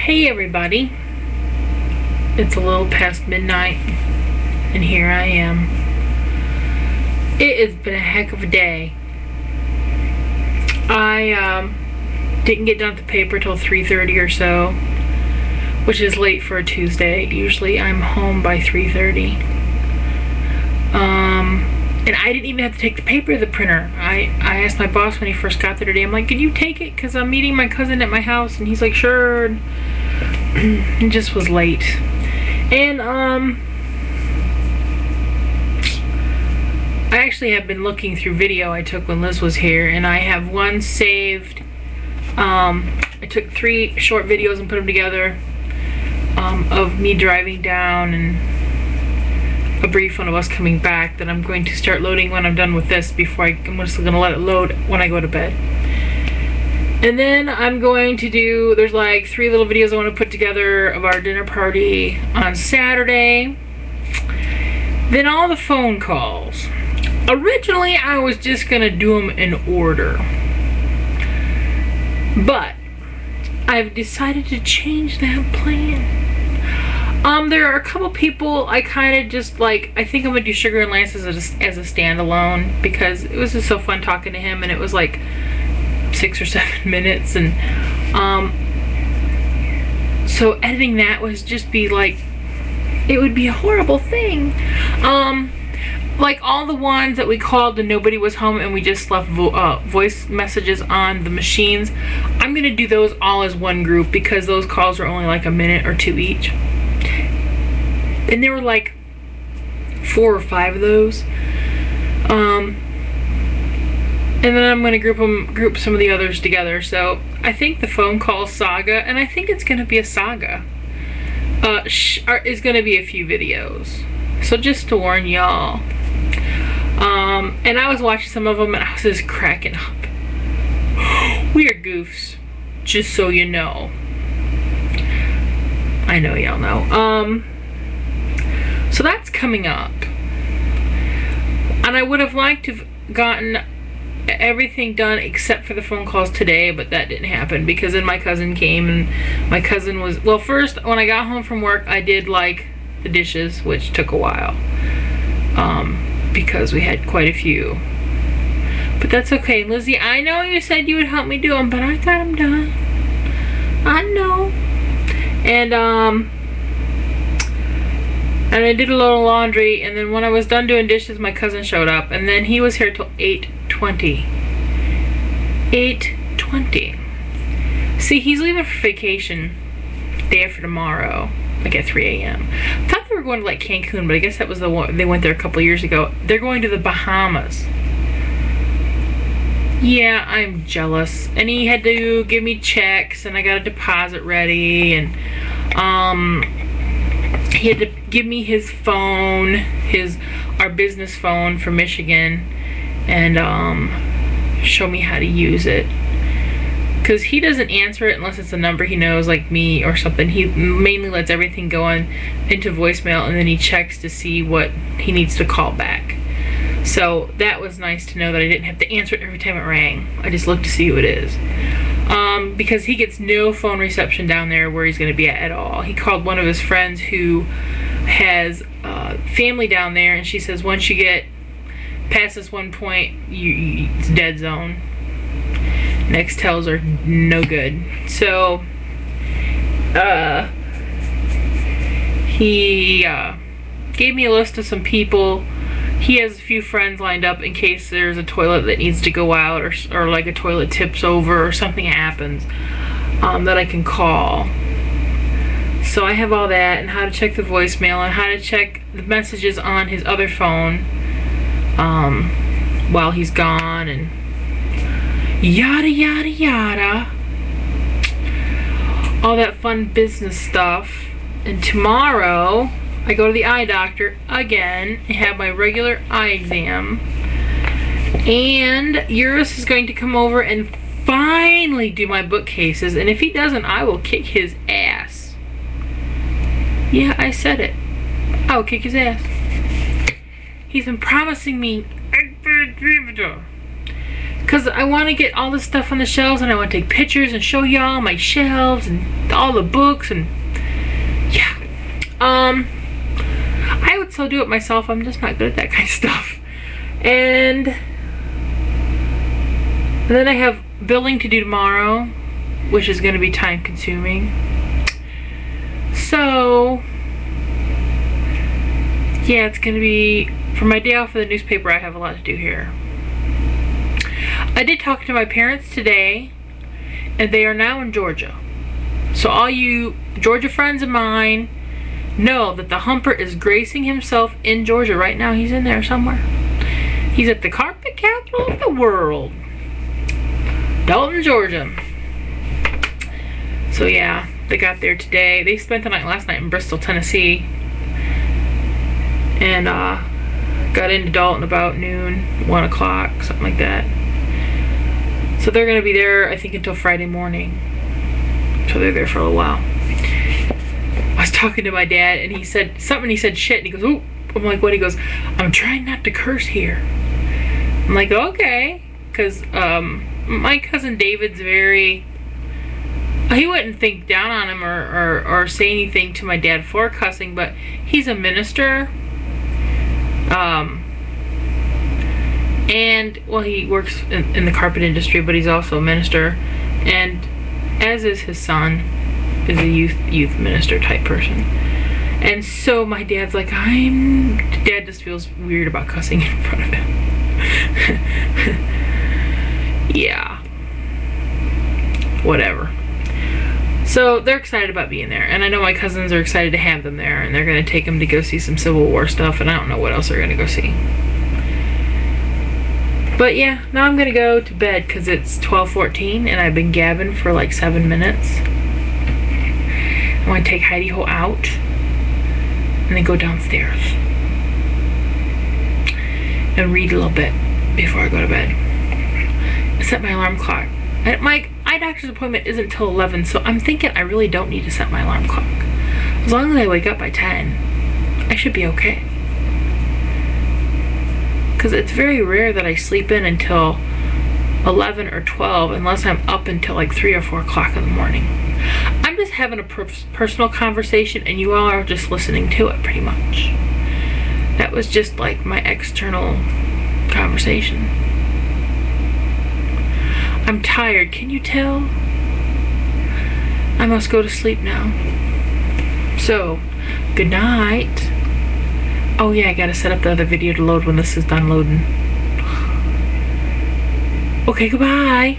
Hey everybody, it's a little past midnight and here I am. It has been a heck of a day. I didn't get done with the paper till 3:30 or so, which is late for a Tuesday. Usually I'm home by 3:30. And I didn't even have to take the paper to the printer. I asked my boss when he first got there today, I'm like, "Can you take it? Because I'm meeting my cousin at my house." And he's like, "Sure." It just was late. And I actually have been looking through video I took when Liz was here, and I have one saved. I took 3 short videos and put them together of me driving down and a brief one of us coming back that I'm going to start loading when I'm done with this. I'm just gonna let it load when I go to bed. And then I'm going to do, there's like 3 little videos I want to put together of our dinner party on Saturday. Then all the phone calls. Originally I was just gonna do them in order, but I've decided to change that plan. There are a couple people I kind of just like. I think I'm gonna do Sugar and Lance as a standalone because it was just so fun talking to him, and it was like 6 or 7 minutes, and so editing that was just be like, it would be a horrible thing. Like all the ones that we called and nobody was home and we just left voice messages on the machines, I'm gonna do those all as one group because those calls are only like a minute or 2 each. And there were like 4 or 5 of those. And then I'm gonna group some of the others together. So I think the phone call saga, and I think it's gonna be a saga, is gonna be a few videos. So just to warn y'all. And I was watching some of them and I was just cracking up. We are goofs, just so you know. I know y'all know. So that's coming up. And I would have liked to have gotten everything done except for the phone calls today, but that didn't happen because then my cousin came, and my cousin was, well, first when I got home from work I did like the dishes, which took a while because we had quite a few, but that's okay. Lizzie, I know you said you would help me do them, but I got them done. I know. And I did a little laundry, and then when I was done doing dishes my cousin showed up, and then he was here till 8:20. 8:20. See, he's leaving for vacation day after tomorrow, like at 3 a.m. I thought they were going to like Cancun, but I guess that was the one, they went there a couple years ago. They're going to the Bahamas. Yeah, I'm jealous. And he had to give me checks, and I got a deposit ready, and he had to give me his phone, our business phone from Michigan, and show me how to use it. Because he doesn't answer it unless it's a number he knows, like me or something. He mainly lets everything go into voicemail, and then he checks to see what he needs to call back. So that was nice to know that I didn't have to answer it every time it rang. I just looked to see who it is. Because he gets no phone reception down there where he's going to be at all. He called one of his friends who has family down there, and she says once you get past this one point, it's dead zone. Nextels are no good. So he gave me a list of some people. He has a few friends lined up in case there's a toilet that needs to go out, or like a toilet tips over or something happens, that I can call. So I have all that, and how to check the voicemail, and how to check the messages on his other phone while he's gone, and yada yada yada. All that fun business stuff. And tomorrow I go to the eye doctor again and have my regular eye exam. And Eurus is going to come over and finally do my bookcases. And if he doesn't, I will kick his ass. Yeah, I said it. I will kick his ass. He's been promising me because I want to get all this stuff on the shelves, and I want to take pictures and show y'all my shelves and all the books, and yeah. I would still do it myself. I'm just not good at that kind of stuff. And then I have billing to do tomorrow, which is going to be time consuming. So yeah, it's going to be, for my day off for the newspaper, I have a lot to do here. I did talk to my parents today, and they are now in Georgia. So all you Georgia friends of mine know that the Humper is gracing himself in Georgia right now. He's in there somewhere. He's at the carpet capital of the world, Dalton, Georgia. So yeah, they got there today. They spent the night last night in Bristol, Tennessee, and got into Dalton about noon, 1 o'clock, something like that. So they're gonna be there, I think, until Friday morning. So they're there for a little while. I was talking to my dad, and he said something. He said shit, and he goes, "Ooh." I'm like, "What?" He goes, "I'm trying not to curse here." I'm like, "Okay," because my cousin David's very. He wouldn't think down on him or say anything to my dad for cussing, but he's a minister. And well, he works in the carpet industry, but he's also a minister, and as is his son, is a youth minister type person. And so my dad's like, Dad just feels weird about cussing in front of him. Yeah. Whatever. So they're excited about being there, and I know my cousins are excited to have them there, and they're going to take them to go see some Civil War stuff, and I don't know what else they're going to go see. But yeah, now I'm going to go to bed because it's 12:14, and I've been gabbing for like 7 minutes. I'm going to take Heidi Ho out and then go downstairs and read a little bit before I go to bed. I set my alarm clock. My eye doctor's appointment isn't till 11, so I'm thinking I really don't need to set my alarm clock. As long as I wake up by 10, I should be okay. Because it's very rare that I sleep in until 11 or 12 unless I'm up until like 3 or 4 o'clock in the morning. I'm just having a personal conversation, and you all are just listening to it pretty much. That was just like my external conversation. I'm tired, can you tell? I must go to sleep now. So, good night. Oh yeah, I gotta set up the other video to load when this is done loading. Okay, goodbye.